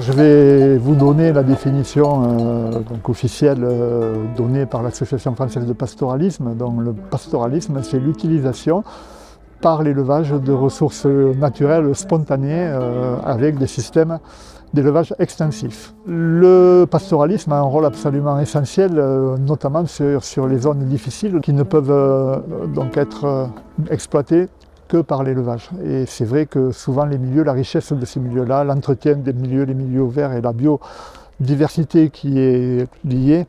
Je vais vous donner la définition officielle donnée par l'Association française de pastoralisme. Donc, le pastoralisme, c'est l'utilisation par l'élevage de ressources naturelles spontanées avec des systèmes d'élevage extensif. Le pastoralisme a un rôle absolument essentiel, notamment sur les zones difficiles qui ne peuvent donc être exploitées que par l'élevage. Et c'est vrai que souvent les milieux, la richesse de ces milieux-là, l'entretien des milieux, les milieux ouverts et la biodiversité qui est liée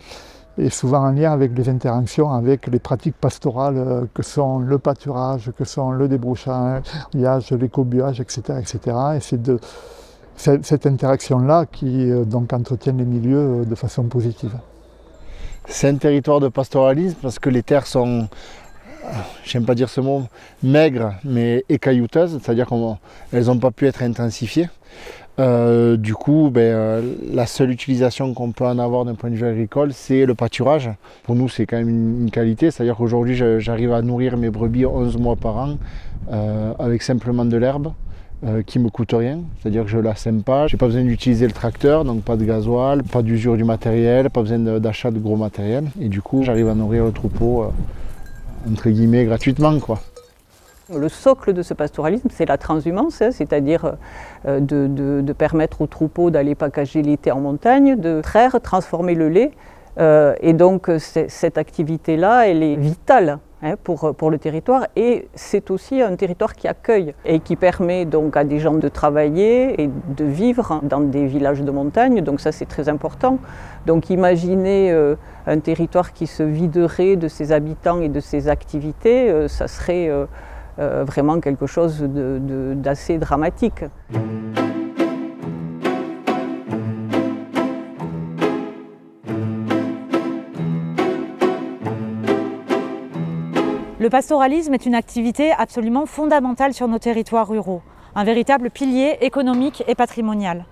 est souvent en lien avec les interactions avec les pratiques pastorales que sont le pâturage, que sont le débroussaillage, l'écobuage, etc. etc. Et c'est cette interaction-là qui donc entretient les milieux de façon positive. C'est un territoire de pastoralisme parce que les terres sont, j'aime pas dire ce mot, maigres mais écaillouteuses, c'est-à-dire qu'elles n'ont pas pu être intensifiées. Du coup, la seule utilisation qu'on peut en avoir d'un point de vue agricole, c'est le pâturage. Pour nous, c'est quand même une qualité, c'est-à-dire qu'aujourd'hui, j'arrive à nourrir mes brebis 11 mois par an avec simplement de l'herbe qui me coûte rien, c'est-à-dire que je la sème pas, j'ai pas besoin d'utiliser le tracteur, donc pas de gasoil, pas d'usure du matériel, pas besoin d'achat de gros matériel, et du coup, j'arrive à nourrir le troupeau entre guillemets gratuitement, quoi. Le socle de ce pastoralisme, c'est la transhumance, c'est-à-dire de permettre aux troupeaux d'aller packager l'été en montagne, de traire, transformer le lait. Et donc cette activité-là, elle est vitale pour le territoire, et c'est aussi un territoire qui accueille et qui permet donc à des gens de travailler et de vivre dans des villages de montagne, donc ça c'est très important. Donc imaginez un territoire qui se viderait de ses habitants et de ses activités, ça serait vraiment quelque chose d'assez dramatique. Le pastoralisme est une activité absolument fondamentale sur nos territoires ruraux, un véritable pilier économique et patrimonial.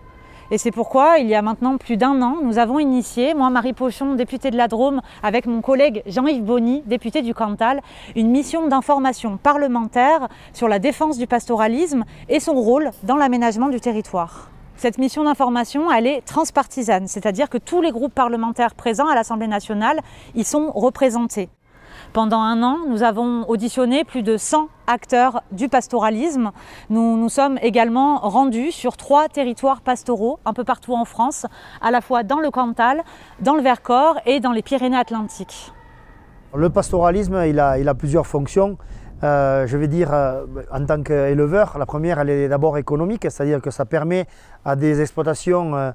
Et c'est pourquoi, il y a maintenant plus d'1 an, nous avons initié, moi Marie Pochon, députée de la Drôme, avec mon collègue Jean-Yves Bonny, député du Cantal, une mission d'information parlementaire sur la défense du pastoralisme et son rôle dans l'aménagement du territoire. Cette mission d'information, elle est transpartisane, c'est-à-dire que tous les groupes parlementaires présents à l'Assemblée nationale y sont représentés. Pendant 1 an, nous avons auditionné plus de 100 acteurs du pastoralisme. Nous nous sommes également rendus sur 3 territoires pastoraux, un peu partout en France, à la fois dans le Cantal, dans le Vercors et dans les Pyrénées-Atlantiques. Le pastoralisme, il a plusieurs fonctions. Je vais dire, en tant qu'éleveur, la première, elle est d'abord économique, c'est-à-dire que ça permet à des exploitations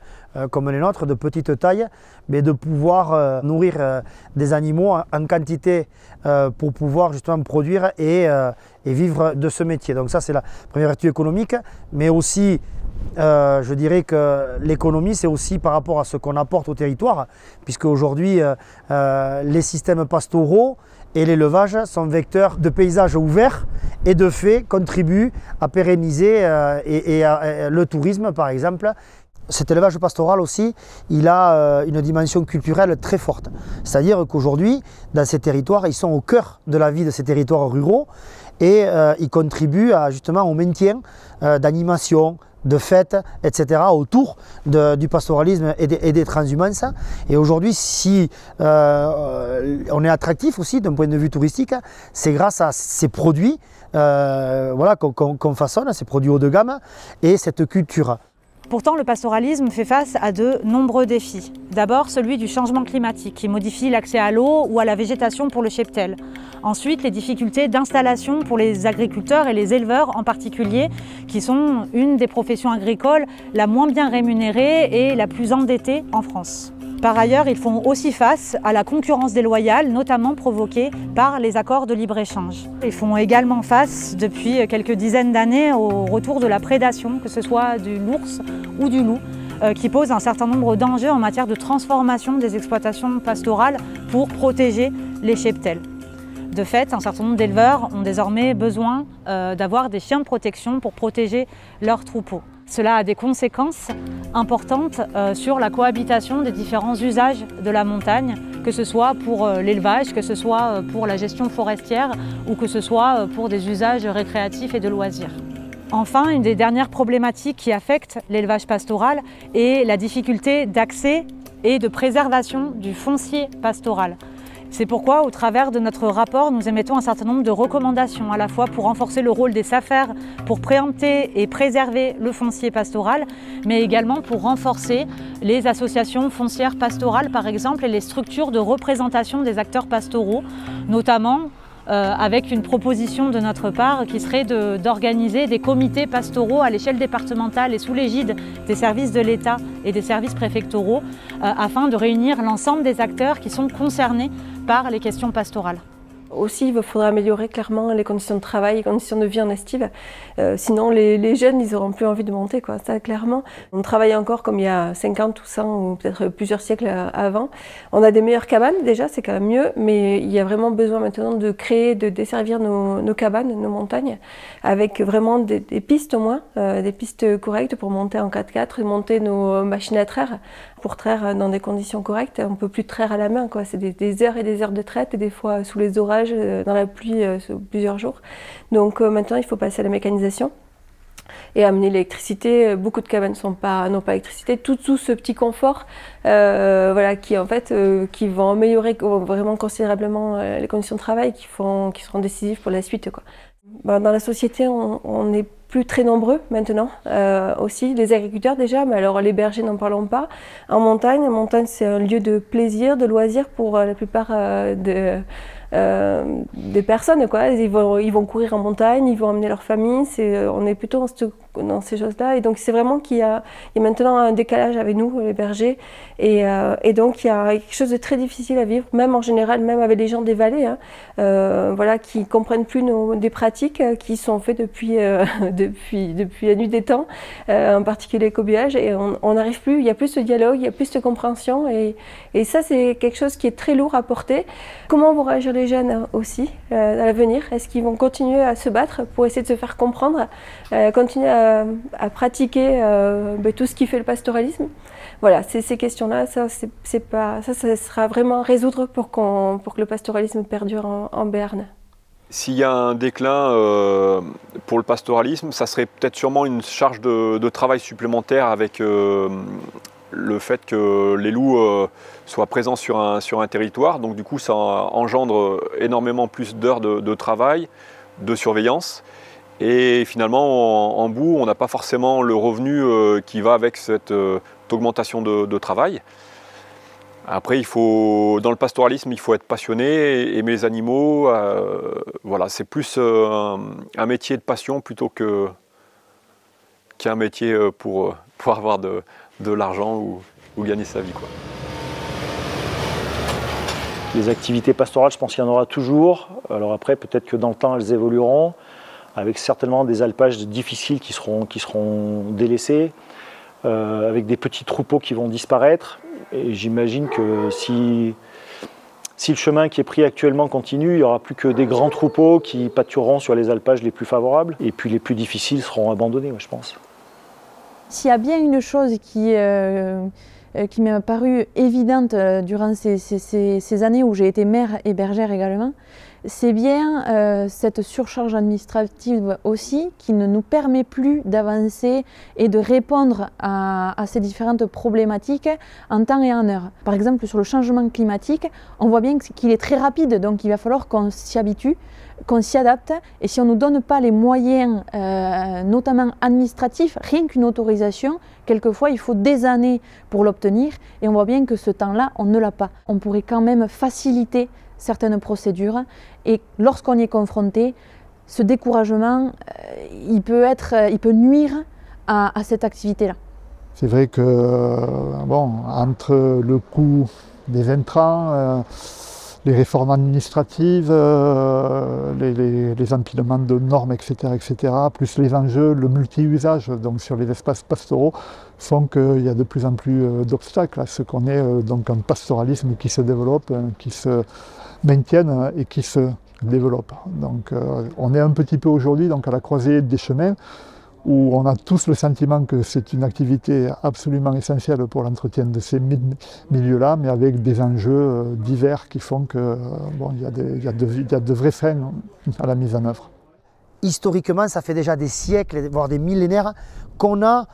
comme les nôtres, de petite taille, mais de pouvoir nourrir des animaux en quantité pour pouvoir justement produire et vivre de ce métier. Donc ça, c'est la première vertu économique, mais aussi, je dirais que l'économie, c'est aussi par rapport à ce qu'on apporte au territoire, puisque aujourd'hui, les systèmes pastoraux et l'élevage sont vecteurs de paysages ouverts et de fait contribuent à pérenniser le tourisme par exemple. Cet élevage pastoral aussi, il a une dimension culturelle très forte. C'est-à-dire qu'aujourd'hui, dans ces territoires, ils sont au cœur de la vie de ces territoires ruraux et ils contribuent justement au maintien d'animations, de fêtes, etc. autour du pastoralisme et des transhumances. Et aujourd'hui, si on est attractif aussi d'un point de vue touristique, c'est grâce à ces produits qu'on façonne, ces produits haut de gamme et cette culture. Pourtant, le pastoralisme fait face à de nombreux défis. D'abord, celui du changement climatique qui modifie l'accès à l'eau ou à la végétation pour le cheptel. Ensuite, les difficultés d'installation pour les agriculteurs et les éleveurs en particulier, qui sont une des professions agricoles la moins bien rémunérée et la plus endettée en France. Par ailleurs, ils font aussi face à la concurrence déloyale, notamment provoquée par les accords de libre-échange. Ils font également face, depuis quelques dizaines d'années, au retour de la prédation, que ce soit de l'ours ou du loup, qui pose un certain nombre d'enjeux en matière de transformation des exploitations pastorales pour protéger les cheptels. De fait, un certain nombre d'éleveurs ont désormais besoin d'avoir des chiens de protection pour protéger leurs troupeaux. Cela a des conséquences importantes sur la cohabitation des différents usages de la montagne, que ce soit pour l'élevage, que ce soit pour la gestion forestière ou que ce soit pour des usages récréatifs et de loisirs. Enfin, une des dernières problématiques qui affectent l'élevage pastoral est la difficulté d'accès et de préservation du foncier pastoral. C'est pourquoi, au travers de notre rapport, nous émettons un certain nombre de recommandations, à la fois pour renforcer le rôle des SAFER, pour préempter et préserver le foncier pastoral, mais également pour renforcer les associations foncières pastorales, par exemple, et les structures de représentation des acteurs pastoraux, notamment avec une proposition de notre part qui serait d'organiser des comités pastoraux à l'échelle départementale et sous l'égide des services de l'État et des services préfectoraux afin de réunir l'ensemble des acteurs qui sont concernés par les questions pastorales. Aussi, il faudra améliorer clairement les conditions de travail, les conditions de vie en estive. Sinon, les jeunes, ils n'auront plus envie de monter, quoi. Ça, clairement. On travaille encore comme il y a 50 ou 100 ou peut-être plusieurs siècles avant. On a des meilleures cabanes, déjà, c'est quand même mieux, mais il y a vraiment besoin maintenant de créer, de desservir nos cabanes, nos montagnes, avec vraiment des pistes au moins, des pistes correctes pour monter en 4x4 et monter nos machines à traire, pour traire dans des conditions correctes. On ne peut plus traire à la main, quoi. C'est des heures et des heures de traite, et des fois sous les orages, dans la pluie, sur plusieurs jours. Donc maintenant, il faut passer à la mécanisation et amener l'électricité. Beaucoup de cabanes n'ont pas l'électricité. Tout ce petit confort, voilà, qui en fait, qui vont améliorer vraiment considérablement les conditions de travail, qui seront décisives pour la suite, quoi. Dans la société, on n'est plus très nombreux maintenant, aussi les agriculteurs déjà, mais alors les bergers n'en parlons pas. En montagne, c'est un lieu de plaisir, de loisir pour la plupart des personnes, quoi. Ils vont courir en montagne, ils vont emmener leur famille, on est plutôt dans ces choses-là, et donc c'est vraiment qu'il y a maintenant un décalage avec nous, les bergers, et donc il y a quelque chose de très difficile à vivre, même en général, même avec les gens des vallées, hein, voilà, qui comprennent plus des pratiques qui sont faites depuis la nuit des temps, en particulier le cobuage, et on n'arrive plus, il n'y a plus ce dialogue, il n'y a plus de compréhension, et ça c'est quelque chose qui est très lourd à porter. Comment vont réagir les jeunes aussi à l'avenir? Est-ce qu'ils vont continuer à se battre pour essayer de se faire comprendre, continuer à pratiquer tout ce qui fait le pastoralisme? Voilà, ces questions-là, ça sera vraiment à résoudre pour que le pastoralisme perdure en Béarn. S'il y a un déclin pour le pastoralisme, ça serait peut-être sûrement une charge de travail supplémentaire avec le fait que les loups soient présents sur un territoire. Donc du coup, ça engendre énormément plus d'heures de travail, de surveillance. Et finalement, en bout, on n'a pas forcément le revenu qui va avec cette augmentation de travail. Après, dans le pastoralisme, il faut être passionné, aimer les animaux. Voilà, c'est plus un métier de passion plutôt qu'un métier pour avoir de l'argent ou gagner sa vie, quoi. Les activités pastorales, je pense qu'il y en aura toujours. Alors après, peut-être que dans le temps, elles évolueront, avec certainement des alpages difficiles qui seront délaissés, avec des petits troupeaux qui vont disparaître. Et j'imagine que si le chemin qui est pris actuellement continue, il n'y aura plus que des grands troupeaux qui pâtureront sur les alpages les plus favorables, et puis les plus difficiles seront abandonnés, je pense. S'il y a bien une chose qui m'est apparue évidente durant ces années où j'ai été mère et bergère également, c'est bien cette surcharge administrative aussi qui ne nous permet plus d'avancer et de répondre à ces différentes problématiques en temps et en heure. Par exemple, sur le changement climatique, on voit bien qu'il est très rapide, donc il va falloir qu'on s'y habitue, qu'on s'y adapte, et si on ne nous donne pas les moyens, notamment administratifs, rien qu'une autorisation, quelquefois il faut des années pour l'obtenir, et on voit bien que ce temps-là, on ne l'a pas. On pourrait quand même faciliter certaines procédures, et lorsqu'on y est confronté, ce découragement, il peut nuire à cette activité-là. C'est vrai que, entre le coût des intrants, les réformes administratives, les empilements de normes, etc., plus les enjeux, le multi-usage donc sur les espaces pastoraux, font qu'il y a de plus en plus d'obstacles à ce qu'on ait donc un pastoralisme qui se développe, qui se maintienne et qui se développe. Donc on est un petit peu aujourd'hui à la croisée des chemins, où on a tous le sentiment que c'est une activité absolument essentielle pour l'entretien de ces milieux-là, mais avec des enjeux divers qui font que il y a de vrais freins à la mise en œuvre. historiquement, ça fait déjà des siècles, voire des millénaires, qu'on a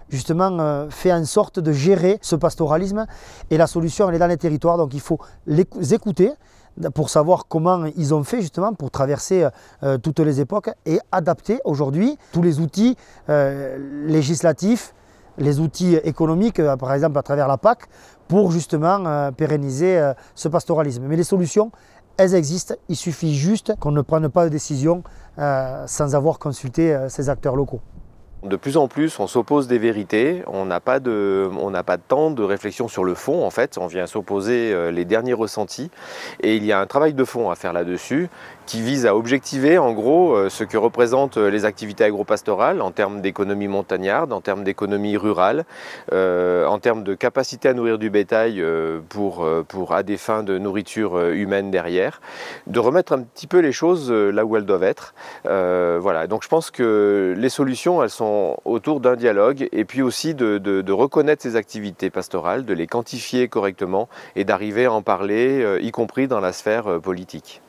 justement fait en sorte de gérer ce pastoralisme. Et la solution, elle est dans les territoires, donc il faut les écouter pour savoir comment ils ont fait justement pour traverser toutes les époques et adapter aujourd'hui tous les outils législatifs, les outils économiques, par exemple à travers la PAC, pour justement pérenniser ce pastoralisme. Mais les solutions, elles existent, il suffit juste qu'on ne prenne pas de décision sans avoir consulté ces acteurs locaux. De plus en plus, on s'oppose des vérités, on n'a pas de temps de réflexion sur le fond en fait, on vient s'opposer les derniers ressentis et il y a un travail de fond à faire là-dessus qui vise à objectiver en gros ce que représentent les activités agropastorales en termes d'économie montagnarde, en termes d'économie rurale, en termes de capacité à nourrir du bétail à des fins de nourriture humaine derrière, de remettre un petit peu les choses là où elles doivent être. Voilà, donc je pense que les solutions elles sont autour d'un dialogue et puis aussi de reconnaître ces activités pastorales, de les quantifier correctement et d'arriver à en parler, y compris dans la sphère politique.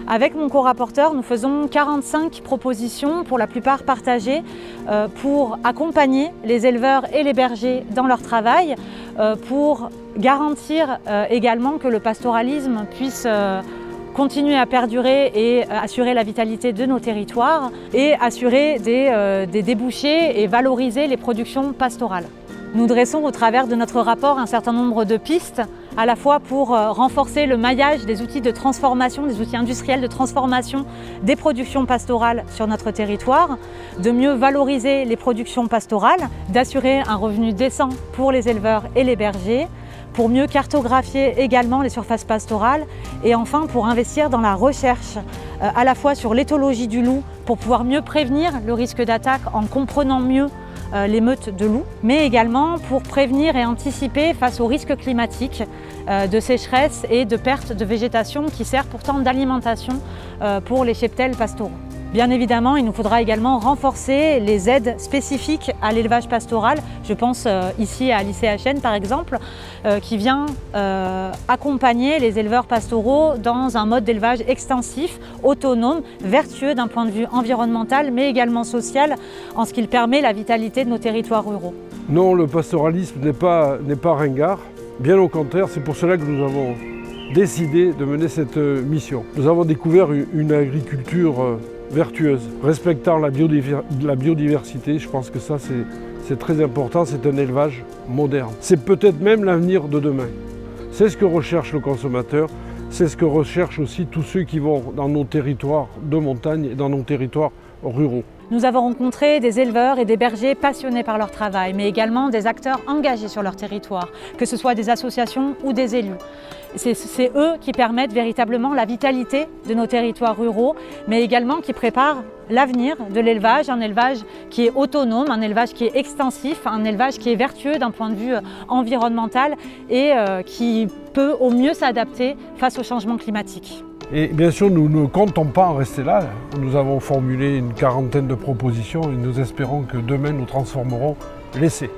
Avec mon co-rapporteur, nous faisons 45 propositions, pour la plupart partagées, pour accompagner les éleveurs et les bergers dans leur travail, pour garantir également que le pastoralisme puisse continuer à perdurer et assurer la vitalité de nos territoires et assurer des débouchés et valoriser les productions pastorales. Nous dressons au travers de notre rapport un certain nombre de pistes, à la fois pour renforcer le maillage des outils de transformation, des outils industriels de transformation des productions pastorales sur notre territoire, de mieux valoriser les productions pastorales, d'assurer un revenu décent pour les éleveurs et les bergers, pour mieux cartographier également les surfaces pastorales et enfin pour investir dans la recherche à la fois sur l'éthologie du loup pour pouvoir mieux prévenir le risque d'attaque en comprenant mieux les meutes de loups, mais également pour prévenir et anticiper face aux risques climatiques de sécheresse et de perte de végétation qui sert pourtant d'alimentation pour les cheptels pastoraux. Bien évidemment, il nous faudra également renforcer les aides spécifiques à l'élevage pastoral. Je pense ici à l'ICHN par exemple, qui vient accompagner les éleveurs pastoraux dans un mode d'élevage extensif, autonome, vertueux d'un point de vue environnemental, mais également social, en ce qu'il permet la vitalité de nos territoires ruraux. Non, le pastoralisme n'est pas ringard. Bien au contraire, c'est pour cela que nous avons décidé de mener cette mission. Nous avons découvert une agriculture vertueuse, respectant la biodiversité. Je pense que ça c'est très important, c'est un élevage moderne. C'est peut-être même l'avenir de demain. C'est ce que recherche le consommateur, c'est ce que recherchent aussi tous ceux qui vont dans nos territoires de montagne et dans nos territoires ruraux. Nous avons rencontré des éleveurs et des bergers passionnés par leur travail, mais également des acteurs engagés sur leur territoire, que ce soit des associations ou des élus. C'est eux qui permettent véritablement la vitalité de nos territoires ruraux, mais également qui préparent l'avenir de l'élevage, un élevage qui est autonome, un élevage qui est extensif, un élevage qui est vertueux d'un point de vue environnemental et qui peut au mieux s'adapter face au changement climatique. Et bien sûr, nous ne comptons pas en rester là. Nous avons formulé une quarantaine de propositions et nous espérons que demain nous transformerons l'essai.